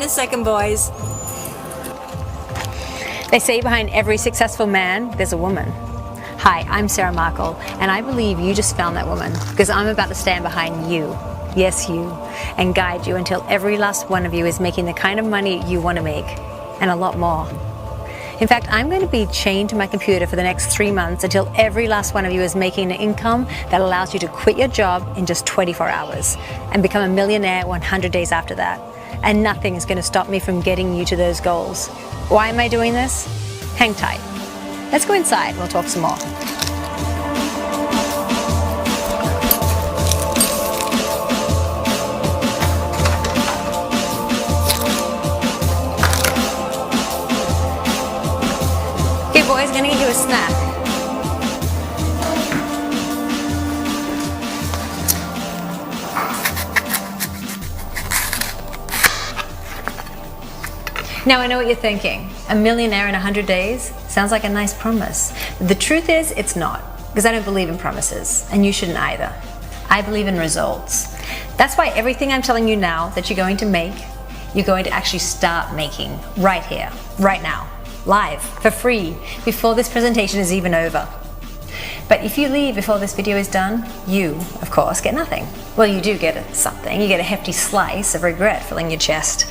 a second, boys. They say behind every successful man, there's a woman. Hi, I'm Sarah Markle, and I believe you just found that woman because I'm about to stand behind you, yes you, and guide you until every last one of you is making the kind of money you want to make, and a lot more. In fact, I'm going to be chained to my computer for the next 3 months until every last one of you is making an income that allows you to quit your job in just 24 hours and become a millionaire 100 days after that. And nothing is going to stop me from getting you to those goals. Why am I doing this? Hang tight. Let's go inside and we'll talk some more. Okay, boys, gonna get you a snack. Now I know what you're thinking. A millionaire in 100 days sounds like a nice promise. The truth is, it's not, because I don't believe in promises, and you shouldn't either. I believe in results. That's why everything I'm telling you now that you're going to make, you're going to actually start making right here, right now, live, for free, before this presentation is even over. But if you leave before this video is done, you, of course, get nothing. Well, you do get something. You get a hefty slice of regret filling your chest.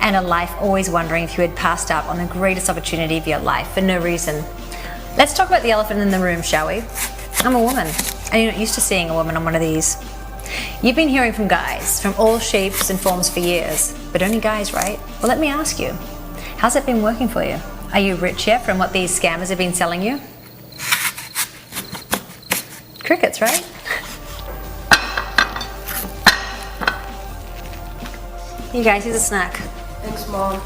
And a life always wondering if you had passed up on the greatest opportunity of your life for no reason. Let's talk about the elephant in the room, shall we? I'm a woman, and you're not used to seeing a woman on one of these. You've been hearing from guys from all shapes and forms for years, but only guys, right? Well, let me ask you, how's it been working for you? Are you rich yet from what these scammers have been selling you? Crickets, right? You guys, here's a snack. Thanks, Mom.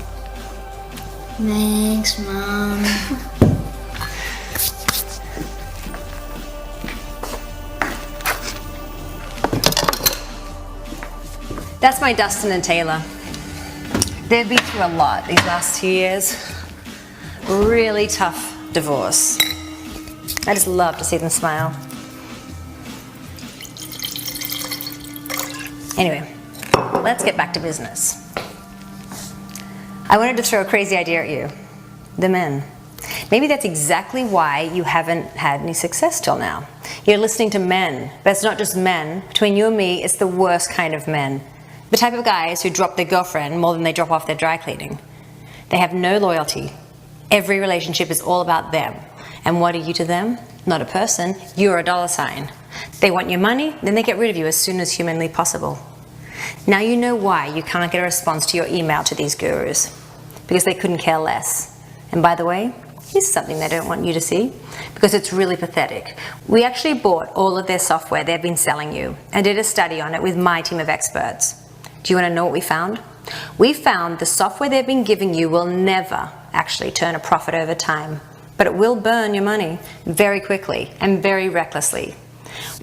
Thanks, Mom. That's my Dustin and Taylor. They've been through a lot these last 2 years. Really tough divorce. I just love to see them smile. Anyway, let's get back to business. I wanted to throw a crazy idea at you. The men. Maybe that's exactly why you haven't had any success till now. You're listening to men, but it's not just men. Between you and me, it's the worst kind of men. The type of guys who drop their girlfriend more than they drop off their dry cleaning. They have no loyalty. Every relationship is all about them. And what are you to them? Not a person, you're a dollar sign. They want your money, then they get rid of you as soon as humanly possible. Now you know why you cannot get a response to your email to these gurus. Because they couldn't care less. And by the way, here's something they don't want you to see, because it's really pathetic. We actually bought all of their software they've been selling you and did a study on it with my team of experts. Do you want to know what we found? We found the software they've been giving you will never actually turn a profit over time, but it will burn your money very quickly and very recklessly.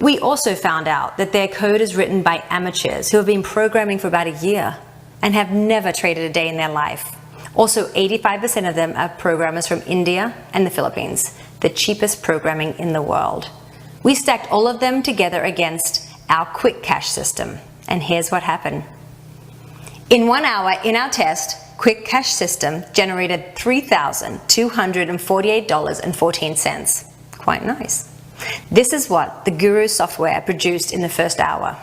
We also found out that their code is written by amateurs who have been programming for about a year and have never traded a day in their life. Also, 85% of them are programmers from India and the Philippines, the cheapest programming in the world. We stacked all of them together against our quick cash system, and here's what happened. In 1 hour in our test, Quick Cash System generated $3,248.14. Quite nice. This is what the Guru software produced in the first hour.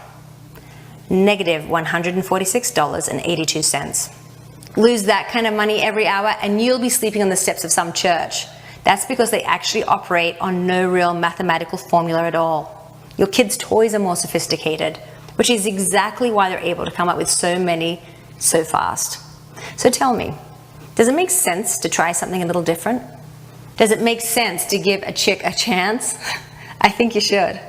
Negative $146.82. Lose that kind of money every hour and you'll be sleeping on the steps of some church. That's because they actually operate on no real mathematical formula at all. Your kids' toys are more sophisticated, which is exactly why they're able to come up with so many so fast. So tell me, does it make sense to try something a little different? Does it make sense to give a chick a chance? I think you should.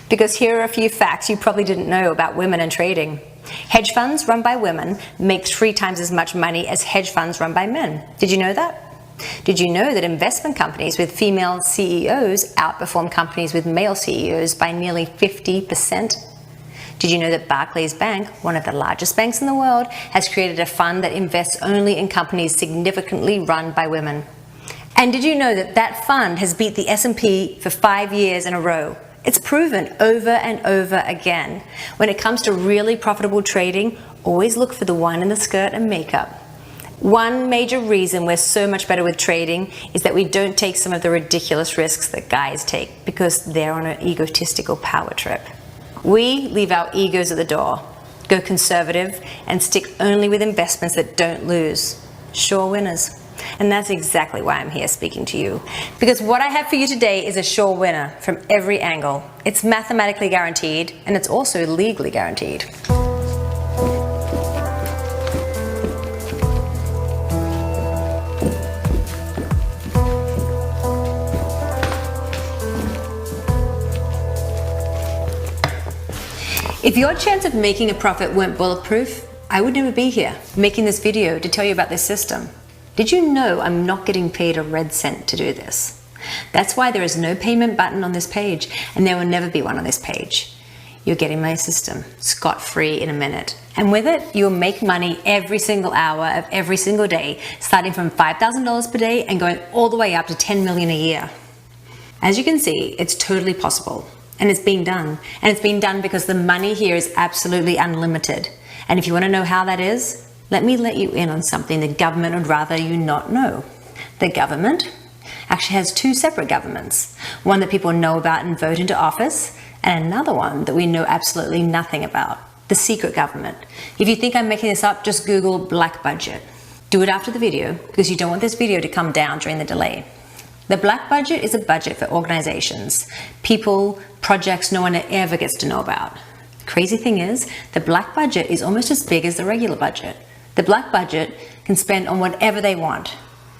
Because here are a few facts you probably didn't know about women and trading. Hedge funds run by women make 3 times as much money as hedge funds run by men. Did you know that? Did you know that investment companies with female CEOs outperform companies with male CEOs by nearly 50%? Did you know that Barclays Bank, one of the largest banks in the world, has created a fund that invests only in companies significantly run by women? And did you know that that fund has beat the S&P for 5 years in a row It's proven over and over again. When it comes to really profitable trading, always look for the one in the skirt and makeup. One major reason we're so much better with trading is that we don't take some of the ridiculous risks that guys take because they're on an egotistical power trip. We leave our egos at the door, go conservative, and stick only with investments that don't lose. Sure winners. And that's exactly why I'm here speaking to you. Because what I have for you today is a sure winner from every angle. It's mathematically guaranteed, and it's also legally guaranteed. If your chance of making a profit weren't bulletproof, I would never be here making this video to tell you about this system. Did you know I'm not getting paid a red cent to do this? That's why there is no payment button on this page, and there will never be one on this page. You're getting my system scot-free in a minute. And with it, you'll make money every single hour of every single day, starting from $5,000 per day and going all the way up to $10 million a year. As you can see, it's totally possible. And it's being done. And it's being done because the money here is absolutely unlimited. And if you want to know how that is, let me let you in on something the government would rather you not know. The government actually has two separate governments. One that people know about and vote into office, and another one that we know absolutely nothing about. The secret government. If you think I'm making this up, just Google black budget. Do it after the video, because you don't want this video to come down during the delay. The black budget is a budget for organizations, people, projects no one ever gets to know about. The crazy thing is, the black budget is almost as big as the regular budget. The black budget can spend on whatever they want,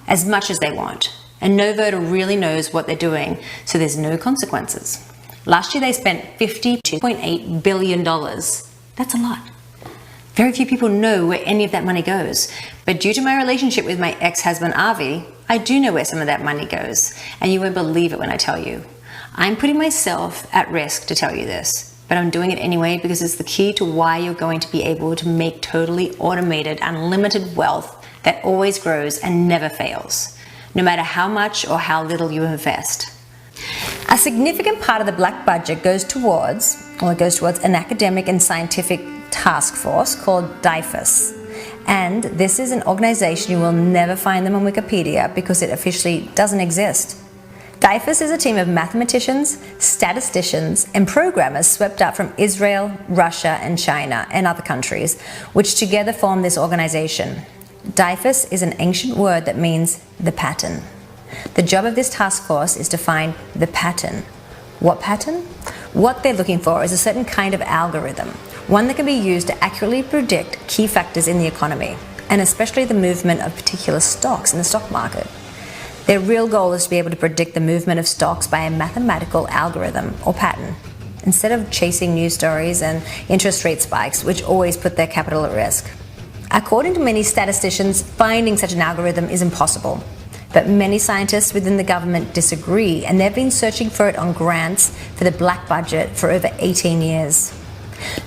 as much as they want, and no voter really knows what they're doing, so there's no consequences. Last year they spent $52.8 billion. That's a lot. Very few people know where any of that money goes, but due to my relationship with my ex-husband Avi, I do know where some of that money goes, and you won't believe it when I tell you. I'm putting myself at risk to tell you this, but I'm doing it anyway because it's the key to why you're going to be able to make totally automated, unlimited wealth that always grows and never fails, no matter how much or how little you invest. A significant part of the black budget goes towards an academic and scientific task force called DIFAS. And this is an organization, you will never find them on Wikipedia because it officially doesn't exist. DIFAS is a team of mathematicians, statisticians, and programmers swept up from Israel, Russia, and China, and other countries, which together form this organization. DIFAS is an ancient word that means the pattern. The job of this task force is to find the pattern. What pattern? What they're looking for is a certain kind of algorithm, one that can be used to accurately predict key factors in the economy, and especially the movement of particular stocks in the stock market. Their real goal is to be able to predict the movement of stocks by a mathematical algorithm or pattern, instead of chasing news stories and interest rate spikes, which always put their capital at risk. According to many statisticians, finding such an algorithm is impossible. But many scientists within the government disagree, and they've been searching for it on grants for the black budget for over 18 years.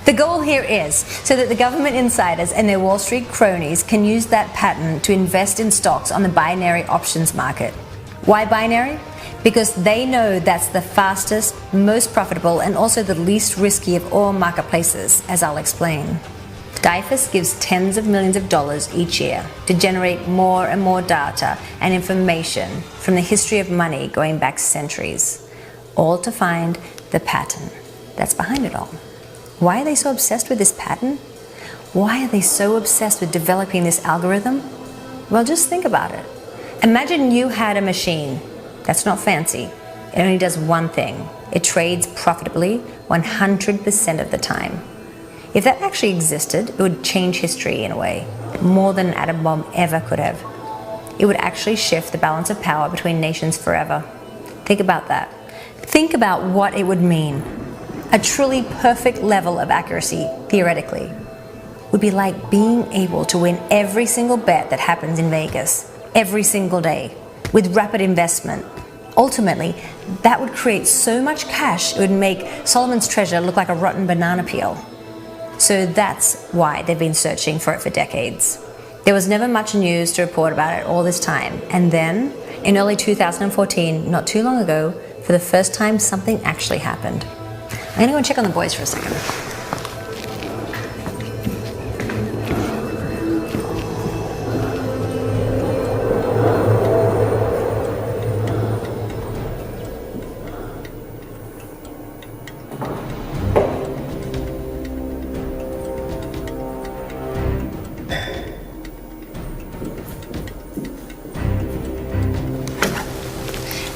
The goal here is so that the government insiders and their Wall Street cronies can use that pattern to invest in stocks on the binary options market. Why binary? Because they know that's the fastest, most profitable, and also the least risky of all marketplaces, as I'll explain. DIFAS gives tens of millions of dollars each year to generate more and more data and information from the history of money going back centuries, all to find the pattern that's behind it all. Why are they so obsessed with this pattern? Why are they so obsessed with developing this algorithm? Well, just think about it. Imagine you had a machine that's not fancy. It only does one thing. It trades profitably 100% of the time. If that actually existed, it would change history in a way, more than an atom bomb ever could have. It would actually shift the balance of power between nations forever. Think about that. Think about what it would mean. A truly perfect level of accuracy, theoretically, would be like being able to win every single bet that happens in Vegas, every single day, with rapid investment. Ultimately, that would create so much cash, it would make Solomon's treasure look like a rotten banana peel. So that's why they've been searching for it for decades. There was never much news to report about it all this time. And then, in early 2014, not too long ago, for the first time, something actually happened. I'm gonna go and check on the boys for a second.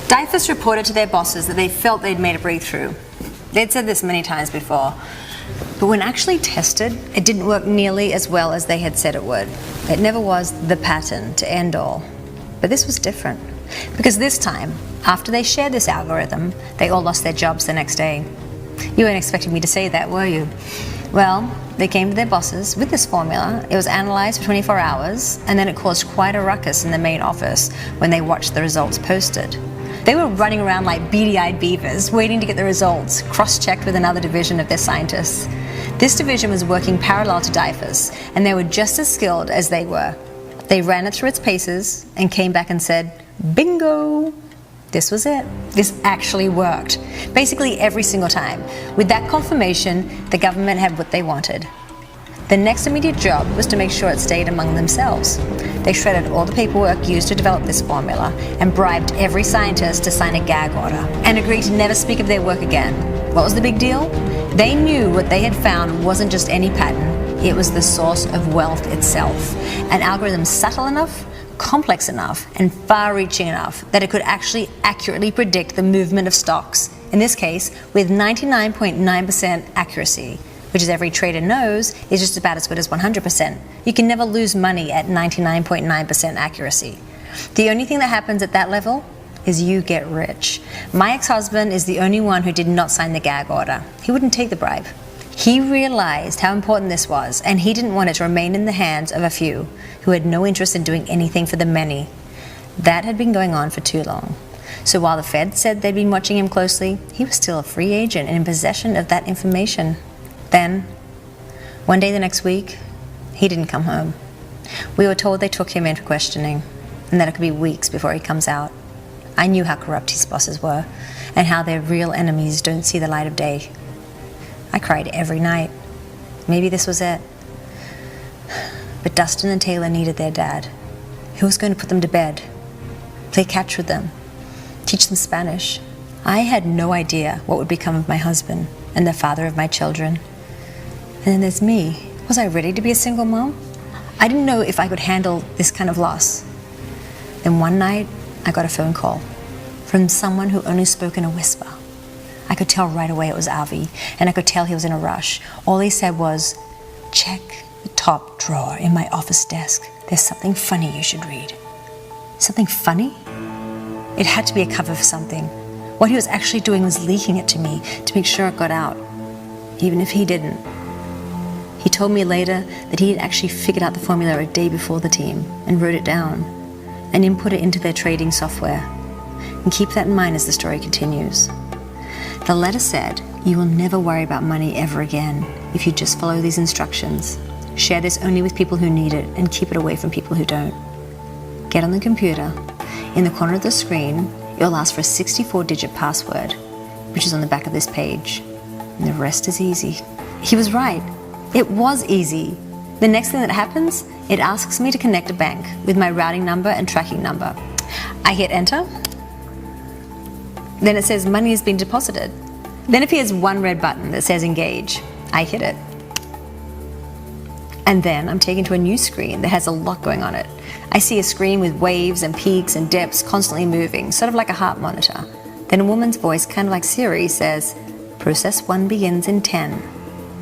DIFAS reported to their bosses that they felt they'd made a breakthrough. They'd said this many times before, but when actually tested, it didn't work nearly as well as they had said it would. It never was the pattern to end all. But this was different, because this time, after they shared this algorithm, they all lost their jobs the next day. You weren't expecting me to say that, were you? Well, they came to their bosses with this formula. It was analyzed for 24 hours, and then it caused quite a ruckus in the main office when they watched the results posted. They were running around like beady-eyed beavers, waiting to get the results, cross-checked with another division of their scientists. This division was working parallel to DIFAS, and they were just as skilled as they were. They ran it through its paces and came back and said, bingo! This was it. This actually worked. Basically every single time. With that confirmation, the government had what they wanted. The next immediate job was to make sure it stayed among themselves. They shredded all the paperwork used to develop this formula and bribed every scientist to sign a gag order and agreed to never speak of their work again. What was the big deal? They knew what they had found wasn't just any pattern, it was the source of wealth itself. An algorithm subtle enough, complex enough, and far-reaching enough that it could actually accurately predict the movement of stocks, in this case with 99.9% accuracy. Which, as every trader knows, is just about as good as 100%. You can never lose money at 99.9% accuracy. The only thing that happens at that level is you get rich. My ex-husband is the only one who did not sign the gag order. He wouldn't take the bribe. He realized how important this was, and he didn't want it to remain in the hands of a few who had no interest in doing anything for the many. That had been going on for too long. So while the Fed said they'd been watching him closely, he was still a free agent and in possession of that information. Then, one day the next week, he didn't come home. We were told they took him in for questioning, and that it could be weeks before he comes out. I knew how corrupt his bosses were, and how their real enemies don't see the light of day. I cried every night. Maybe this was it. But Dustin and Taylor needed their dad. Who was going to put them to bed? Play catch with them? Teach them Spanish? I had no idea what would become of my husband and the father of my children. And then there's me. Was I ready to be a single mom? I didn't know if I could handle this kind of loss. Then one night, I got a phone call from someone who only spoke in a whisper. I could tell right away it was Avi, and I could tell he was in a rush. All he said was, check the top drawer in my office desk. There's something funny you should read. Something funny? It had to be a cover for something. What he was actually doing was leaking it to me to make sure it got out, even if he didn't. He told me later that he had actually figured out the formula a day before the team and wrote it down and input it into their trading software. And keep that in mind as the story continues. The letter said, you will never worry about money ever again if you just follow these instructions. Share this only with people who need it and keep it away from people who don't. Get on the computer. In the corner of the screen, it will ask for a 64-digit password, which is on the back of this page. And the rest is easy. He was right. It was easy. The next thing that happens, it asks me to connect a bank with my routing number and tracking number. I hit enter. Then it says money has been deposited. Then appears one red button that says engage. I hit it. And then I'm taken to a new screen that has a lot going on it. I see a screen with waves and peaks and dips constantly moving, sort of like a heart monitor. Then a woman's voice, kind of like Siri, says, process 1 begins in 10,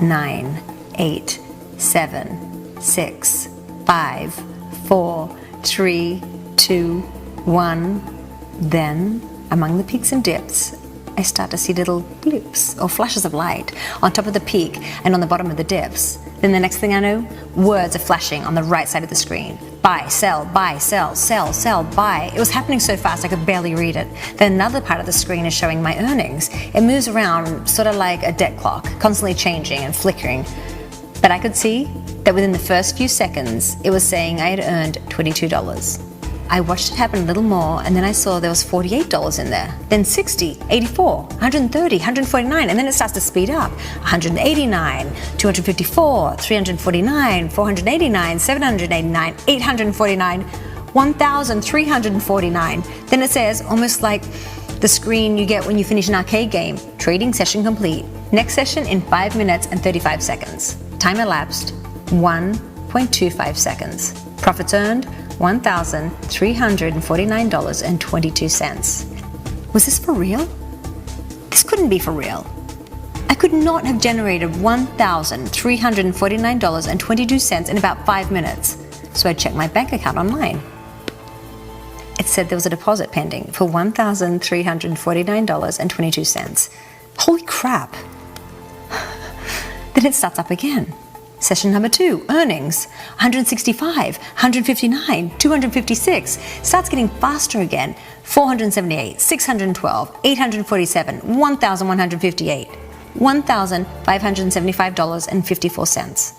9, 8, 7, 6, 5, 4, 3, 2, 1. Then, among the peaks and dips, I start to see little blips or flashes of light on top of the peak and on the bottom of the dips. Then the next thing I know, words are flashing on the right side of the screen. Buy, sell, sell, sell, buy. It was happening so fast I could barely read it. Then another part of the screen is showing my earnings. It moves around sort of like a debt clock, constantly changing and flickering. But I could see that within the first few seconds, it was saying I had earned $22. I watched it happen a little more, and then I saw there was $48 in there, then $60, $84, $130, $149, and then it starts to speed up. $189, $254, $349, $489, $789, $849, $1,349. Then it says, almost like the screen you get when you finish an arcade game, trading session complete. Next session in 5 minutes and 35 seconds. Time elapsed, 1.25 seconds. Profits earned, $1,349.22. Was this for real? This couldn't be for real. I could not have generated $1,349.22 in about 5 minutes. So I checked my bank account online. It said there was a deposit pending for $1,349.22. Holy crap. Then it starts up again. Session number 2, earnings, 165, 159, 256, starts getting faster again, 478, 612, 847, 1,158, $1,575.54.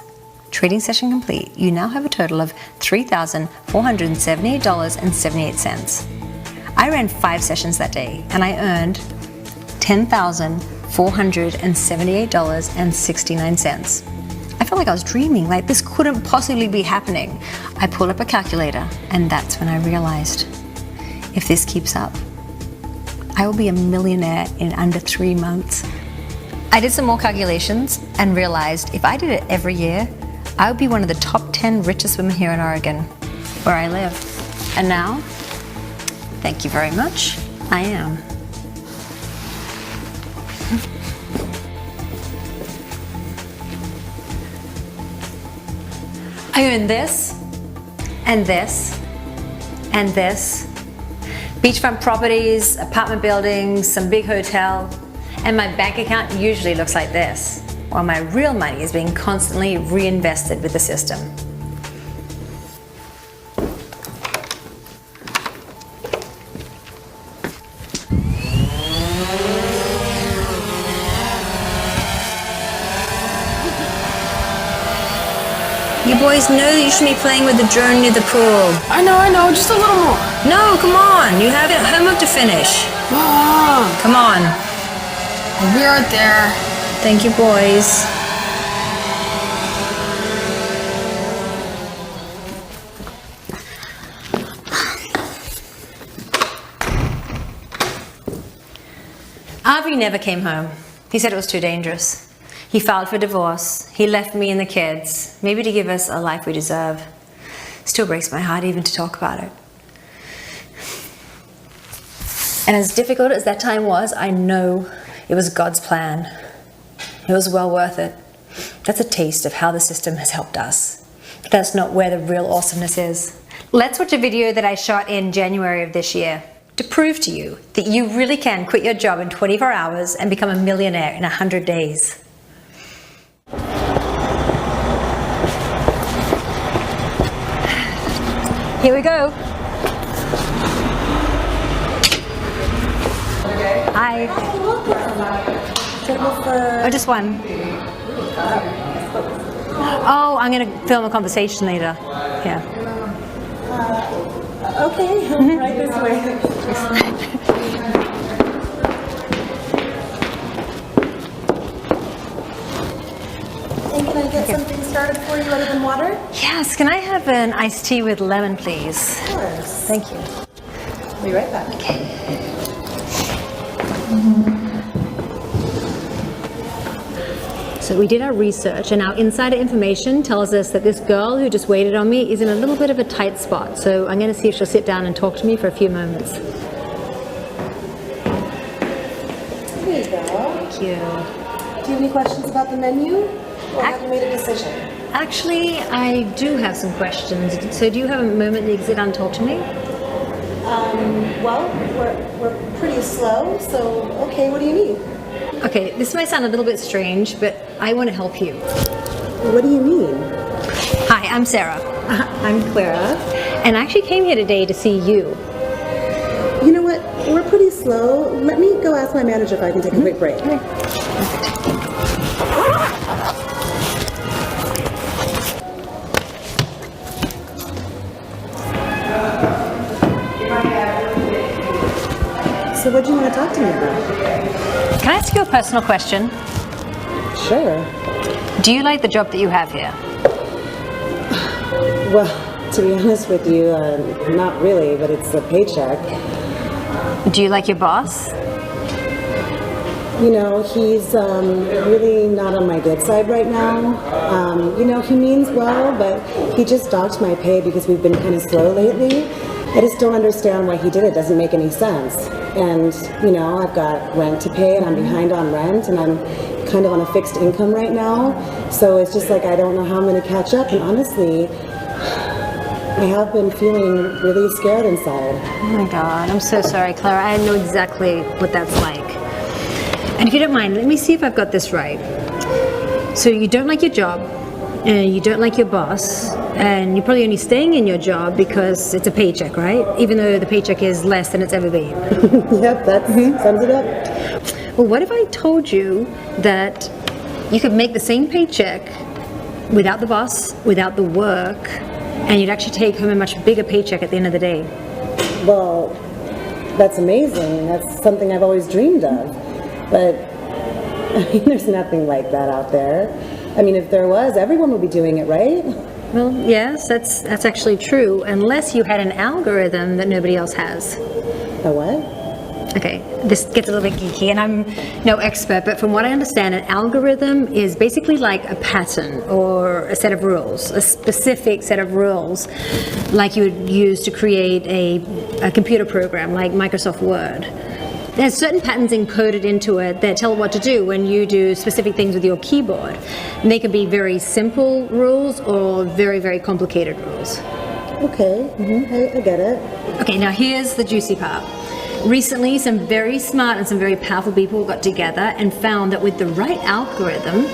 Trading session complete. You now have a total of $3,478.78. I ran 5 sessions that day, and I earned $10,478.69. I felt like I was dreaming, like this couldn't possibly be happening. I pulled up a calculator, and that's when I realized, if this keeps up, I will be a millionaire in under 3 months. I did some more calculations and realized if I did it every year, I would be one of the top 10 richest women here in Oregon, where I live. And now, thank you very much, I am. I earn this, and this, and this. Beachfront properties, apartment buildings, some big hotel, and my bank account usually looks like this, while my real money is being constantly reinvested with the system. You boys know that you should be playing with the drone near the pool. I know, just a little more. No, come on, you have homework to finish. Mom, Come on. I'll be right there. Thank you, boys. Avi never came home. He said it was too dangerous. He filed for divorce. He left me and the kids, maybe to give us a life we deserve. Still breaks my heart even to talk about it. And as difficult as that time was, I know it was God's plan. It was well worth it. That's a taste of how the system has helped us. But that's not where the real awesomeness is. Let's watch a video that I shot in January of this year to prove to you that you really can quit your job in 24 hours and become a millionaire in 100 days. Here we go. Hi. Table for... Oh, just one. Oh, I'm going to film a conversation later. Yeah. Okay, right this way. And can I get something started for you other than water? Yes, can I have an iced tea with lemon, please? Of course. Thank you. I'll be right back. Okay. So we did our research, and our insider information tells us that this girl who just waited on me is in a little bit of a tight spot. So I'm going to see if she'll sit down and talk to me for a few moments. There you go. Thank you. Do you have any questions about the menu? Or have you made a decision? Actually, I do have some questions. So do you have a moment that you can sit down and talk to me? Well, we're pretty slow, so okay, what do you need? Okay, this might sound a little bit strange, but I want to help you. What do you mean? Hi, I'm Sarah. I'm Clara. And I actually came here today to see you. You know what? We're pretty slow. Let me go ask my manager if I can take a quick break. to me about? Can I ask you a personal question? Sure. Do you like the job that you have here? Well, to be honest with you, not really, but it's a paycheck. Do you like your boss? You know, he's really not on my good side right now. You know, he means well, but he just docked my pay because we've been kind of slow lately. I just don't understand why he did it. It doesn't make any sense. And, you know, I've got rent to pay and I'm behind on rent and I'm kind of on a fixed income right now. So it's just like I don't know how I'm going to catch up. And honestly, I have been feeling really scared inside. Oh my God, I'm so sorry, Clara. I know exactly what that's like. And if you don't mind, let me see if I've got this right. So you don't like your job, and you don't like your boss, and you're probably only staying in your job because it's a paycheck, right? Even though the paycheck is less than it's ever been. Yep, that sums it up. Well, what if I told you that you could make the same paycheck without the boss, without the work, and you'd actually take home a much bigger paycheck at the end of the day? Well, that's amazing. That's something I've always dreamed of. But, I mean, there's nothing like that out there. I mean, if there was, everyone would be doing it, right? Well, yes, that's actually true, unless you had an algorithm that nobody else has. A what? Okay, this gets a little bit geeky, and I'm no expert, but from what I understand, an algorithm is basically like a pattern or a set of rules, a specific set of rules, like you would use to create a computer program like Microsoft Word. There's certain patterns encoded into it that tell what to do when you do specific things with your keyboard. And they can be very simple rules or very, very complicated rules. Okay, I get it. Okay, now here's the juicy part. Recently, some very smart and some very powerful people got together and found that with the right algorithm,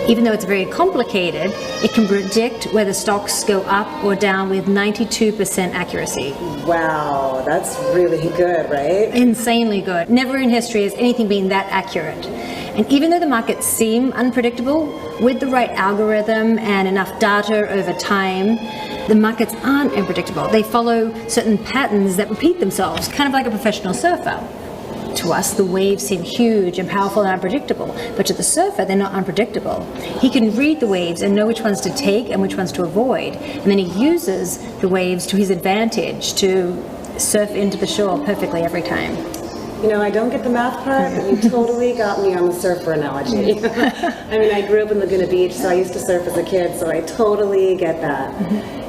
even though it's very complicated, it can predict whether stocks go up or down with 92% accuracy. Wow, that's really good, right? Insanely good. Never in history has anything been that accurate. And even though the markets seem unpredictable, with the right algorithm and enough data over time, the markets aren't unpredictable. They follow certain patterns that repeat themselves, kind of like a professional surfer. To us, the waves seem huge and powerful and unpredictable, but to the surfer, they're not unpredictable. He can read the waves and know which ones to take and which ones to avoid, and then he uses the waves to his advantage to surf into the shore perfectly every time. You know, I don't get the math part, but you totally got me on the surfer analogy. I mean, I grew up in Laguna Beach, so I used to surf as a kid, so I totally get that.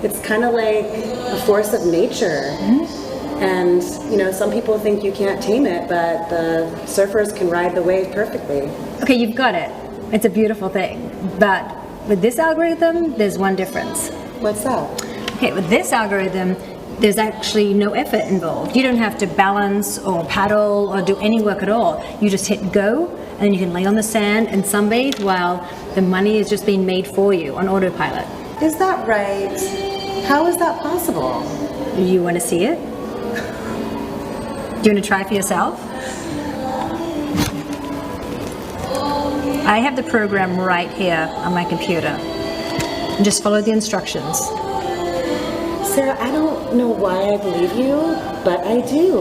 It's kind of like a force of nature. And, you know, some people think you can't tame it, but the surfers can ride the wave perfectly. Okay, you've got it. It's a beautiful thing. But with this algorithm, there's one difference. What's that? Okay, with this algorithm, there's actually no effort involved. You don't have to balance or paddle or do any work at all. You just hit go, and then you can lay on the sand and sunbathe while the money is just being made for you on autopilot. Is that right? How is that possible? You want to see it? Do you want to try for yourself? I have the program right here on my computer. Just follow the instructions. Sarah, I don't know why I believe you, but I do.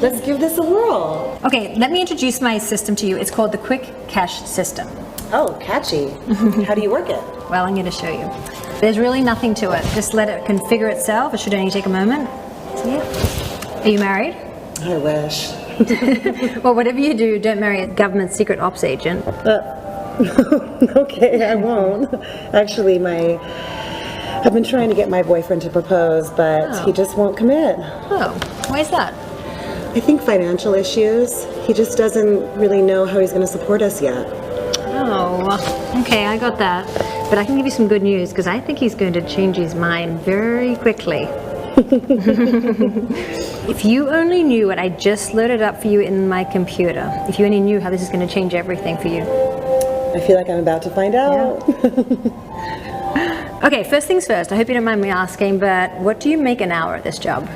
Let's give this a whirl. Okay, let me introduce my system to you. It's called the Quick Cash System. Oh, catchy. How do you work it? Well, I'm going to show you. There's really nothing to it. Just let it configure itself. It should only take a moment. So, yeah. Are you married? I wish. Well, whatever you do, don't marry a government secret ops agent. Okay, I won't. Actually, I've been trying to get my boyfriend to propose, but he just won't commit. Oh, why is that? I think financial issues. He just doesn't really know how he's going to support us yet. Oh, okay, I got that. But I can give you some good news because I think he's going to change his mind very quickly. If you only knew what I just loaded up for you in my computer, if you only knew how this is going to change everything for you. I feel like I'm about to find out. Yeah. Okay, first things first. I hope you don't mind me asking, but what do you make an hour at this job?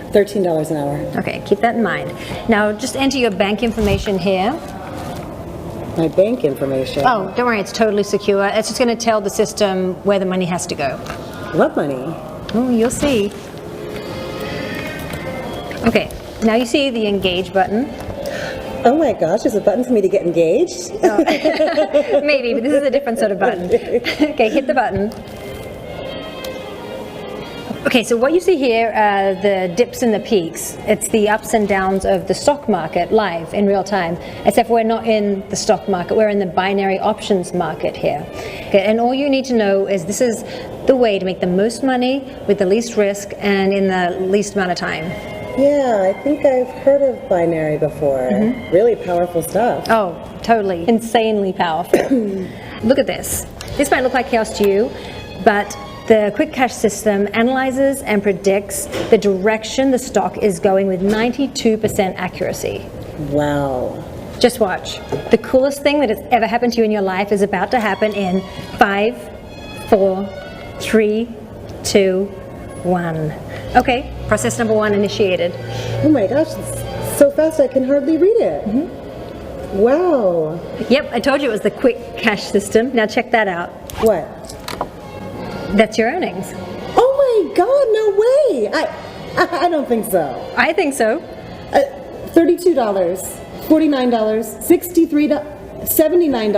$13 an hour. Okay, keep that in mind. Now, just enter your bank information here. My bank information? Oh, don't worry, it's totally secure. It's just going to tell the system where the money has to go. What money? Oh, you'll see. Okay, now you see the engage button. Oh my gosh, there's a button for me to get engaged? Maybe, but this is a different sort of button. Okay, hit the button. Okay, so what you see here are the dips and the peaks. It's the ups and downs of the stock market live in real time, except we're not in the stock market, we're in the binary options market here. Okay, and all you need to know is this is the way to make the most money with the least risk and in the least amount of time. Yeah, I think I've heard of binary before. Really powerful stuff. Oh, totally. Insanely powerful. Look at this. This might look like chaos to you, but the Quick Cash system analyzes and predicts the direction the stock is going with 92% accuracy. Wow. Just watch. The coolest thing that has ever happened to you in your life is about to happen in 5, 4, 3, 2, 1. Okay, process number 1 initiated. Oh my gosh, it's so fast I can hardly read it. Wow. Yep, I told you it was the Quick Cash system. Now check that out. What? That's your earnings. Oh my god, no way! I don't think so. I think so. $32, $49, $63, $79,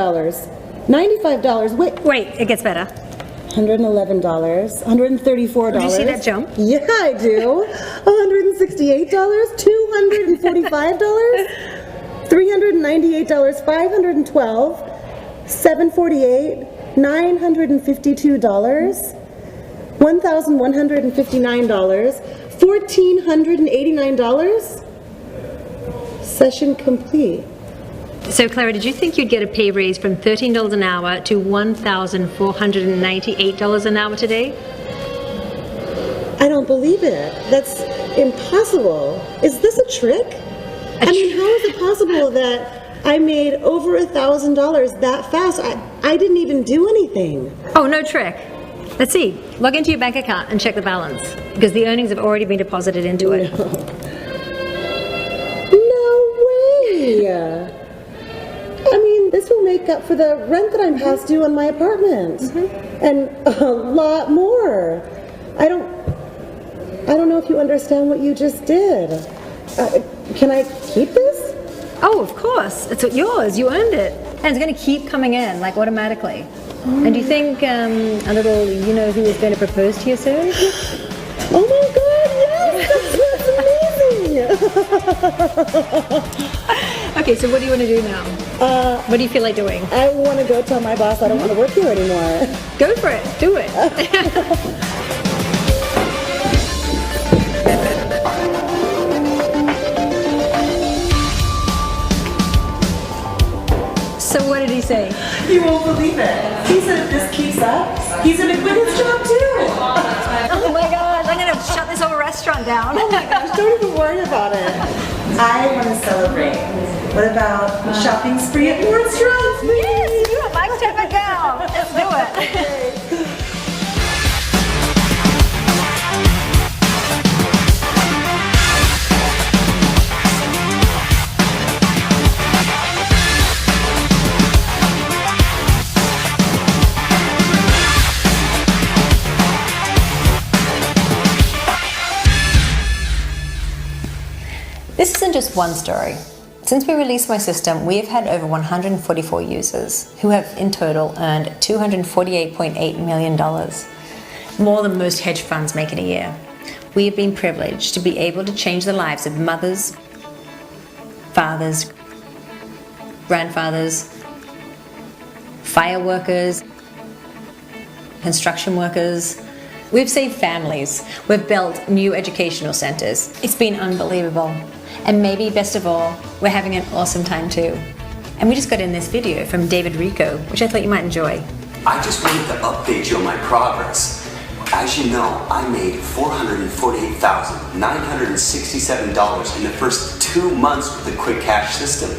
$95. Wait, it gets better. $111, $134. Do you see that jump? Yeah, I do. $168, $245, $398, $512, $748, $952, $1,159, $1,489. Session complete. So Clara, did you think you'd get a pay raise from $13 an hour to $1,498 an hour today? I don't believe it. That's impossible. Is this a trick? I mean, how is it possible that I made over $1,000 that fast? I didn't even do anything. Oh, no trick. Let's see. Log into your bank account and check the balance, because the earnings have already been deposited into it. No way! I mean, this will make up for the rent that I'm past due on my apartment. And a lot more. I don't know if you understand what you just did. Can I keep this? Oh, of course. It's yours. You earned it. And it's going to keep coming in, like automatically. And do you think a little you-know-who is going to propose to you soon? Oh my god, yes! That's Okay, so what do you want to do now? What do you feel like doing? I want to go tell my boss I don't want to work here anymore. Go for it. Do it. So what did he say? You won't believe it. He said if this keeps up, he's going to quit his job too. Oh my God, I'm going to shut this whole restaurant down. Oh my gosh, don't even worry about it. I want to celebrate. What about a shopping spree at Nordstrom's? Yes, do it. Mike's type of girl. Let's do it. This isn't just one story. Since we released my system, we have had over 144 users who have in total earned $248.8 million, more than most hedge funds make in a year. We have been privileged to be able to change the lives of mothers, fathers, grandfathers, fire workers, construction workers. We've saved families. We've built new educational centers. It's been unbelievable. And maybe best of all, we're having an awesome time too. And we just got in this video from David Rico, which I thought you might enjoy. I just wanted to update you on my progress. As you know, I made $448,967 in the first 2 months with the Quick Cash system.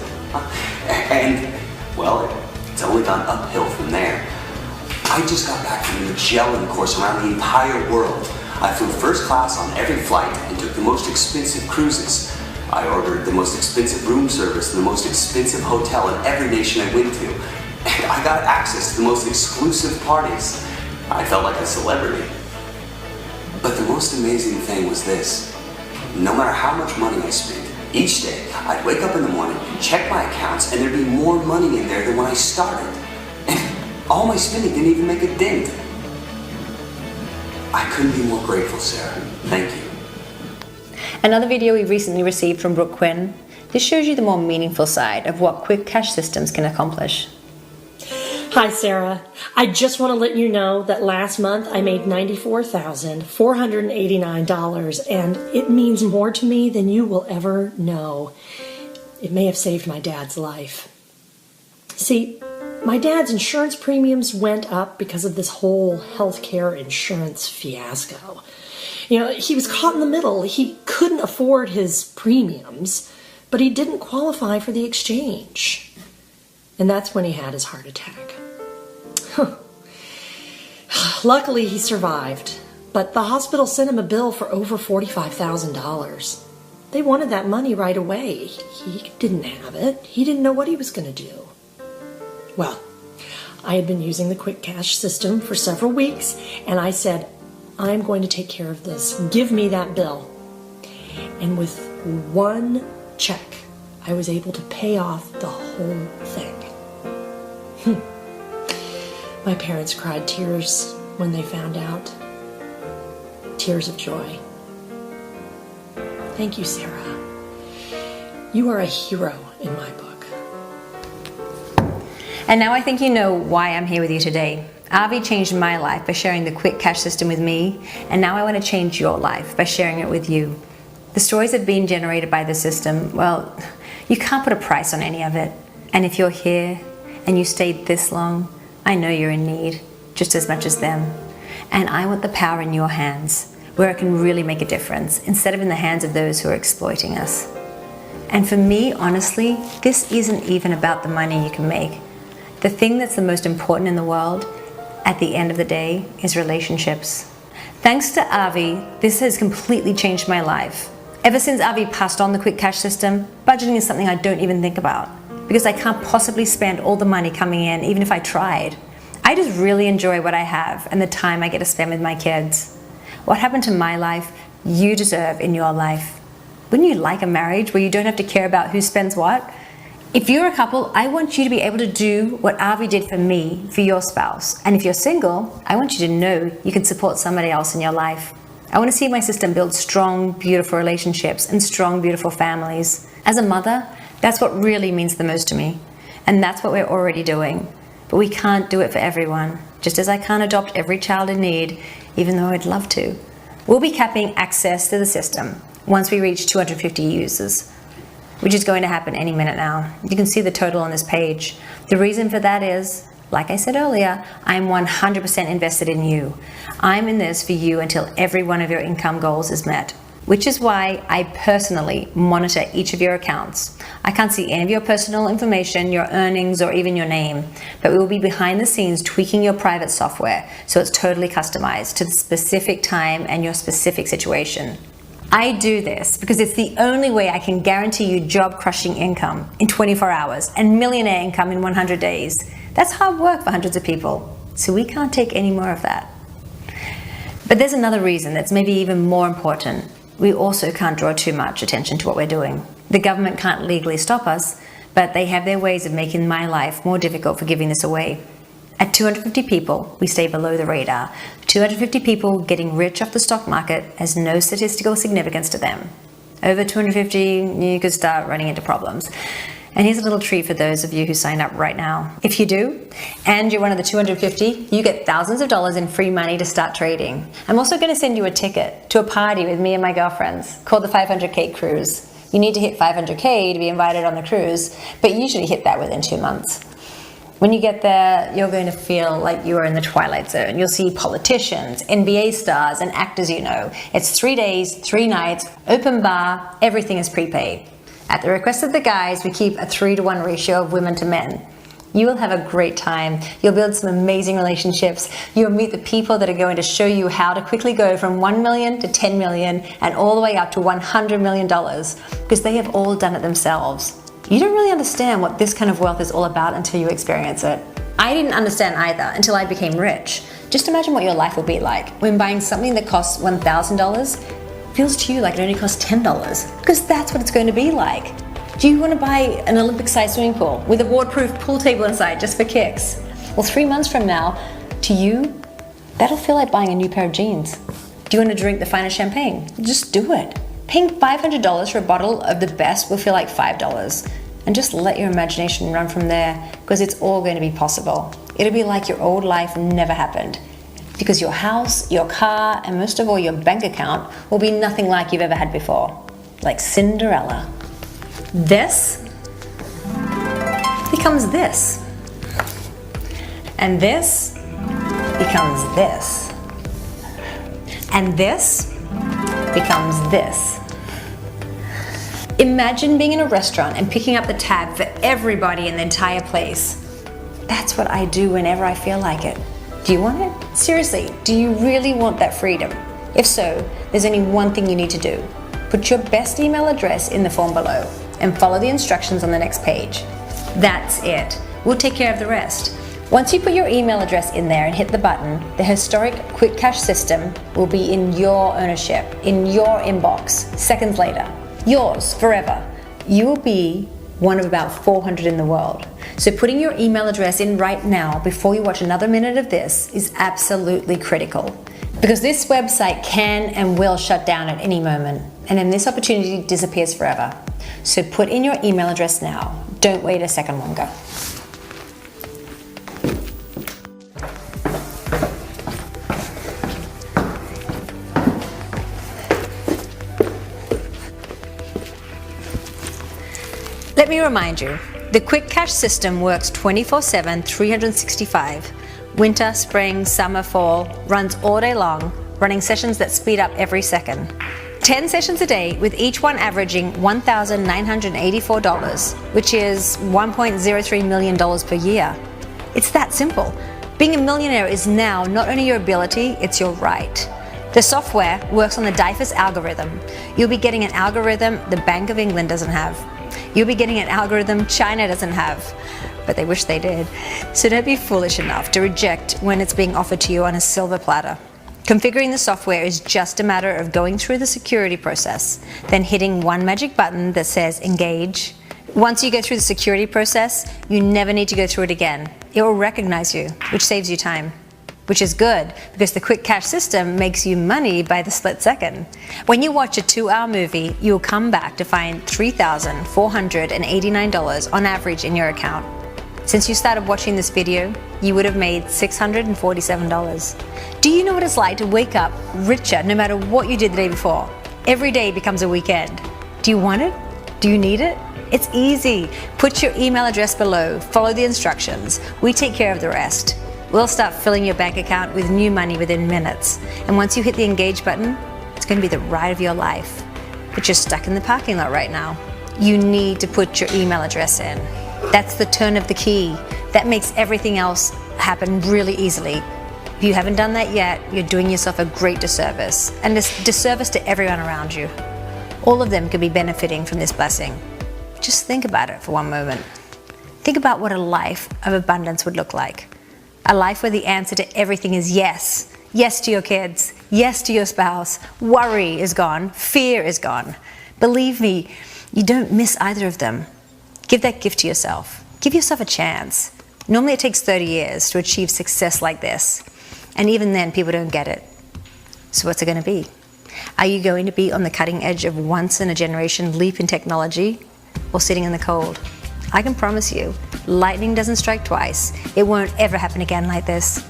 And, well, it's only gone uphill from there. I just got back from a Magellan course around the entire world. I flew first class on every flight and took the most expensive cruises. I ordered the most expensive room service in the most expensive hotel in every nation I went to. And I got access to the most exclusive parties. I felt like a celebrity. But the most amazing thing was this. No matter how much money I spent, Each day, I'd wake up in the morning, check my accounts, and there'd be more money in there than when I started. And all my spending didn't even make a dent. I couldn't be more grateful, Sarah. Thank you. Another video we recently received from Brooke Quinn. This shows you the more meaningful side of what quick cash systems can accomplish. Hi, Sarah. I just want to let you know that last month I made $94,489, and it means more to me than you will ever know. It may have saved my dad's life. See, my dad's insurance premiums went up because of this whole healthcare insurance fiasco. You know, he was caught in the middle. He couldn't afford his premiums, but he didn't qualify for the exchange. And that's when he had his heart attack. Luckily, he survived, but the hospital sent him a bill for over $45,000. They wanted that money right away. He didn't have it. He didn't know what he was going to do. Well, I had been using the quick cash system for several weeks, and I said, I'm going to take care of this. Give me that bill. And with one check, I was able to pay off the whole thing. My parents cried tears when they found out. Tears of joy. Thank you, Sarah. You are a hero in my book. And now I think you know why I'm here with you today. Avi changed my life by sharing the quick cash system with me, and now I want to change your life by sharing it with you. The stories that have been generated by the system, well, you can't put a price on any of it. And if you're here and you stayed this long, I know you're in need just as much as them. And I want the power in your hands, where it can really make a difference, instead of in the hands of those who are exploiting us. And for me, honestly, this isn't even about the money you can make. The thing that's the most important in the world, at the end of the day, is relationships. Thanks to Avi, this has completely changed my life. Ever since Avi passed on the quick cash system, budgeting is something I don't even think about, because I can't possibly spend all the money coming in, even if I tried. I just really enjoy what I have and the time I get to spend with my kids. What happened to my life, you deserve in your life. Wouldn't you like a marriage where you don't have to care about who spends what? If you're a couple, I want you to be able to do what Avi did for me, for your spouse. And if you're single, I want you to know you can support somebody else in your life. I want to see my system build strong, beautiful relationships and strong, beautiful families. As a mother, that's what really means the most to me. And that's what we're already doing. But we can't do it for everyone, just as I can't adopt every child in need, even though I'd love to. We'll be capping access to the system once we reach 250 users, which is going to happen any minute now. You can see the total on this page. The reason for that is, like I said earlier, I'm 100% invested in you. I'm in this for you until every one of your income goals is met, which is why I personally monitor each of your accounts. I can't see any of your personal information, your earnings, or even your name, but we will be behind the scenes tweaking your private software so it's totally customized to the specific time and your specific situation. I do this because it's the only way I can guarantee you job-crushing income in 24 hours and millionaire income in 100 days. That's hard work for hundreds of people, so we can't take any more of that. But there's another reason that's maybe even more important. We also can't draw too much attention to what we're doing. The government can't legally stop us, but they have their ways of making my life more difficult for giving this away. At 250 people, we stay below the radar. 250 people getting rich off the stock market has no statistical significance to them. Over 250, you could start running into problems. And here's a little treat for those of you who sign up right now. If you do, and you're one of the 250, you get thousands of dollars in free money to start trading. I'm also going to send you a ticket to a party with me and my girlfriends called the 500K Cruise. You need to hit 500K to be invited on the cruise, but you usually hit that within 2 months. When you get there, you're going to feel like you are in the Twilight Zone. You'll see politicians, NBA stars, and actors you know. It's 3 days, 3 nights, open bar, everything is prepaid. At the request of the guys, we keep a 3-to-1 ratio of women to men. You will have a great time. You'll build some amazing relationships. You'll meet the people that are going to show you how to quickly go from 1 million to 10 million and all the way up to $100 million, because they have all done it themselves. You don't really understand what this kind of wealth is all about until you experience it. I didn't understand either until I became rich. Just imagine what your life will be like when buying something that costs $1,000 feels to you like it only costs $10, because that's what it's going to be like. Do you want to buy an Olympic-sized swimming pool with a waterproof pool table inside just for kicks? Well, 3 months from now, to you, that'll feel like buying a new pair of jeans. Do you want to drink the finest champagne? Just do it. Paying $500 for a bottle of the best will feel like $5. And just let your imagination run from there, because it's all going to be possible. It'll be like your old life never happened. Because your house, your car, and most of all your bank account will be nothing like you've ever had before. Like Cinderella. This becomes this. And this becomes this. And this becomes this. Imagine being in a restaurant and picking up the tab for everybody in the entire place. That's what I do whenever I feel like it. Do you want it? Seriously, do you really want that freedom? If so, there's only one thing you need to do. Put your best email address in the form below and follow the instructions on the next page. That's it. We'll take care of the rest. Once you put your email address in there and hit the button, the historic Quick Cash system will be in your ownership, in your inbox, seconds later. Yours forever. You will be one of about 400 in the world. So putting your email address in right now before you watch another minute of this is absolutely critical. Because this website can and will shut down at any moment, and then this opportunity disappears forever. So put in your email address now. Don't wait a second longer. Let me remind you, the Quick Cash system works 24/7, 365. Winter, spring, summer, fall, runs all day long, running sessions that speed up every second. 10 sessions a day, with each one averaging $1,984, which is $1.03 million per year. It's that simple. Being a millionaire is now not only your ability, it's your right. The software works on the DIFUS algorithm. You'll be getting an algorithm the Bank of England doesn't have. You'll be getting an algorithm China doesn't have, but they wish they did. So don't be foolish enough to reject when it's being offered to you on a silver platter. Configuring the software is just a matter of going through the security process, then hitting one magic button that says engage. Once you go through the security process, you never need to go through it again. It will recognize you, which saves you time. Which is good, because the Quick Cash system makes you money by the split second. When you watch a 2-hour movie, you'll come back to find $3,489 on average in your account. Since you started watching this video, you would have made $647. Do you know what it's like to wake up richer no matter what you did the day before? Every day becomes a weekend. Do you want it? Do you need it? It's easy. Put your email address below, follow the instructions. We take care of the rest. We'll start filling your bank account with new money within minutes. And once you hit the engage button, it's going to be the ride of your life. But you're stuck in the parking lot right now. You need to put your email address in. That's the turn of the key. That makes everything else happen really easily. If you haven't done that yet, you're doing yourself a great disservice, and a disservice to everyone around you. All of them could be benefiting from this blessing. Just think about it for one moment. Think about what a life of abundance would look like. A life where the answer to everything is yes. Yes to your kids. Yes to your spouse. Worry is gone. Fear is gone. Believe me, you don't miss either of them. Give that gift to yourself. Give yourself a chance. Normally it takes 30 years to achieve success like this. And even then, people don't get it. So what's it going to be? Are you going to be on the cutting edge of once-in-a-generation leap in technology, or sitting in the cold? I can promise you, lightning doesn't strike twice. It won't ever happen again like this.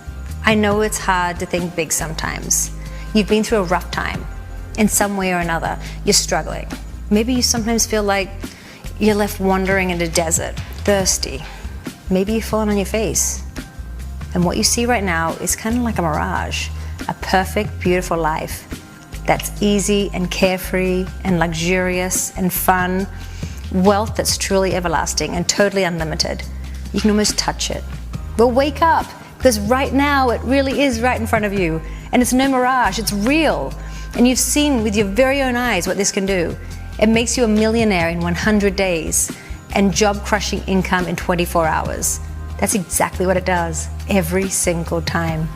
I know it's hard to think big sometimes. You've been through a rough time. In some way or another, you're struggling. Maybe you sometimes feel like you're left wandering in a desert, thirsty. Maybe you've fallen on your face. And what you see right now is kind of like a mirage, a perfect, beautiful life that's easy and carefree and luxurious and fun. Wealth that's truly everlasting and totally unlimited. You can almost touch it. Well, wake up, because right now it really is right in front of you. And it's no mirage, it's real. And you've seen with your very own eyes what this can do. It makes you a millionaire in 100 days and job-crushing income in 24 hours. That's exactly what it does, every single time.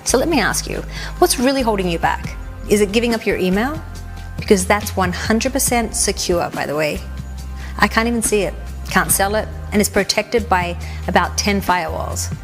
So let me ask you, what's really holding you back? Is it giving up your email? Because that's 100% secure, by the way. I can't even see it, can't sell it, and it's protected by about 10 firewalls.